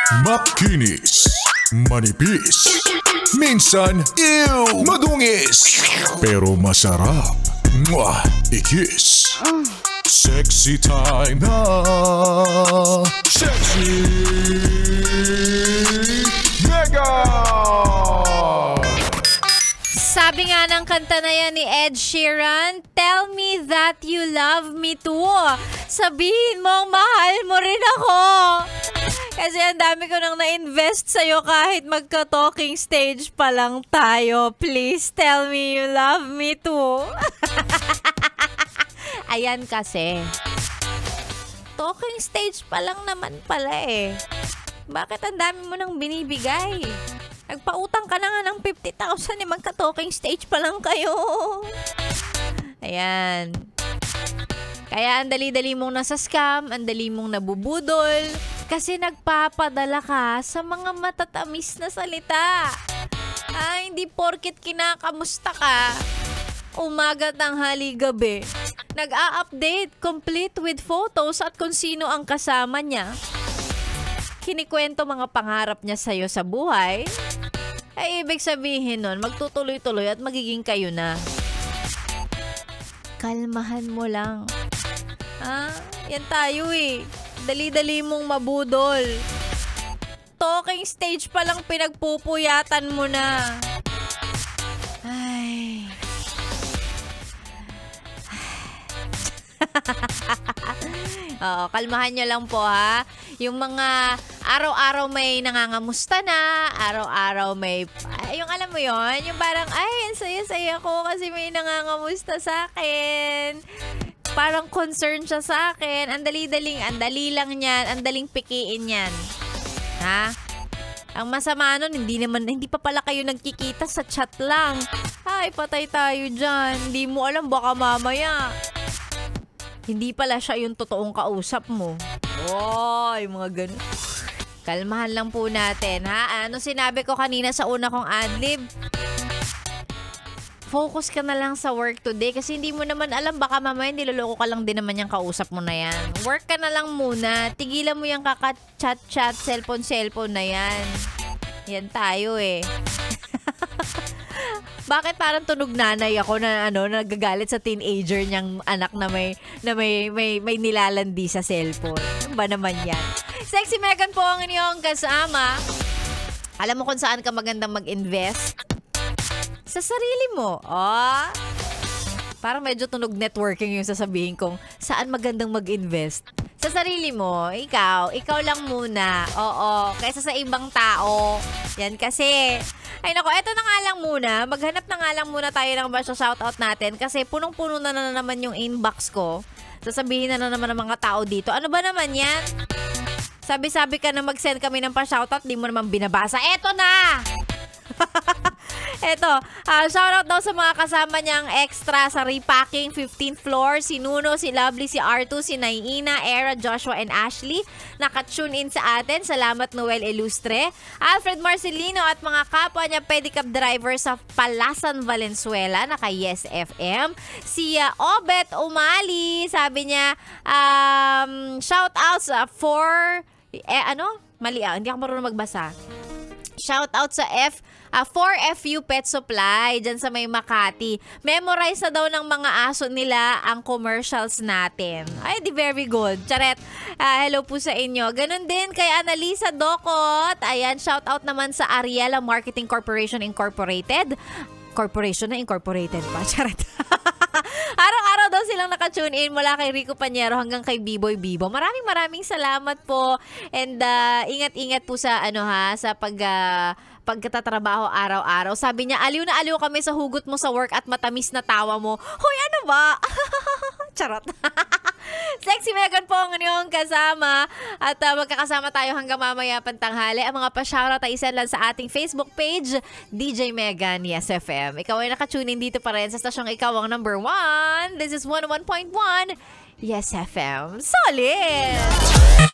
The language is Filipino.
Makinis, manipis, minsan, madungis, pero masarap. Mwah! Ikis. Sexy time na. Sexy Mega! Sabi nga ng kanta na yan ni Ed Sheeran, tell me that you love me too. Sabihin mong mahal mo rin ako. Kasi ang dami ko nang na-invest sa'yo kahit magka-talking stage pa lang tayo. Please tell me you love me too. Ayan kasi. Talking stage pa lang naman pala eh. Bakit ang dami mo nang binibigay? Nagpautang ka na nga ng 50,000 eh. Magka-talking stage pa lang kayo. Ayan. Kaya ang dali-dali mong nasa scam, ang dali mong nabubudol. Kasi nagpapadala ka sa mga matatamis na salita. Hindi porkit kinakamusta ka. Umaga, tanghali, gabi. Nag-a-update complete with photos at kung sino ang kasama niya. Kinikwento mga pangarap niya sa'yo sa buhay, ay ibig sabihin nun, magtutuloy-tuloy at magiging kayo na. Kalmahan mo lang. Yan tayo eh. Dali-dali mong mabudol. Talking stage pa lang pinagpupuyatan mo na. Ay. Oo, kalmahan nyo lang po ha. Yung mga araw-araw may nangangamusta na, araw-araw may, yung alam mo yon, yung parang, ay, ang saya-saya ko kasi may nangangamusta sa akin. Parang concern siya sa akin. Ang dali lang yan, ang daling pikiin yan. Ha? Ang masama nun, hindi pa pala kayo nagkikita sa chat lang. Ay, patay tayo dyan. Hindi mo alam, baka mamaya hindi pala siya yung totoong kausap mo. Oy, mga ganun. Kalmahan lang po natin, ha? Ano sinabi ko kanina sa una kong adlib? Focus ka na lang sa work today kasi hindi mo naman alam, baka mamaya niloloko ka lang din naman yung kausap mo na yan. Work ka na lang muna. Tigilan mo yung kaka-chat-chat, cellphone na yan. Yan tayo eh. Bakit parang tunog nanay ako na nagagalit sa teenager niyang anak na may nilalandi sa cellphone? Ano ba naman yan? Sexy Megan po ang inyong kasama. Alam mo kung saan ka magandang mag-invest? Sa sarili mo. Parang medyo tunog networking yung sasabihin kong saan magandang mag-invest. Sa sarili mo, ikaw lang muna. Oo, kaysa sa ibang tao. Yan kasi. Ay nako, eto na nga lang muna. Maghanap na nga lang muna tayo ng basyo shoutout natin kasi punong-puno na naman yung inbox ko. Sasabihin na naman ng mga tao dito. Ano ba naman yan? Sabi-sabi ka na mag-send kami ng pa-shoutout, di mo naman binabasa. Eto na! Eto, shoutout daw sa mga kasama niyang extra sa repacking 15th floor, si Nuno, si Lovely, si R2, si Naiina, Era, Joshua, and Ashley. Naka-tune in sa atin. Salamat Noel Ilustre, Alfred Marcelino at mga kapwa niya pedicab driver sa Palasan, Valenzuela, naka Yes FM. Si Obet Umali, sabi niya, shoutouts for, mali hindi ako marunong magbasa. Shoutout sa 4FU Pet Supply dyan sa may Makati. Memorize na daw ng mga aso nila ang commercials natin. Ay, di very good. Charet. Hello po sa inyo. Ganon din kay Annalisa Docot. Ayan, shoutout naman sa Ariela Marketing Corporation Incorporated. Corporation na incorporated pa. Charet. Araw-araw daw silang naka-tune in mula kay Rico Pañero hanggang kay Biboy Bibo. Maraming salamat po. And ingat-ingat po sa sa pagkatatrabaho araw-araw. Sabi niya, aliw na aliw kami sa hugot mo sa work at matamis na tawa mo. Hoy, ano ba? Charot. Sexy Megan po ang inyong kasama. At magkakasama tayo hanggang mamaya pantanghali. Ang mga pa-shoutout ay isa lang sa ating Facebook page, DJ Megan Yes FM. Ikaw ay nakatune in dito pa rin sa stasyong ikaw ang number 1. This is 101.1 Yes FM. Solid!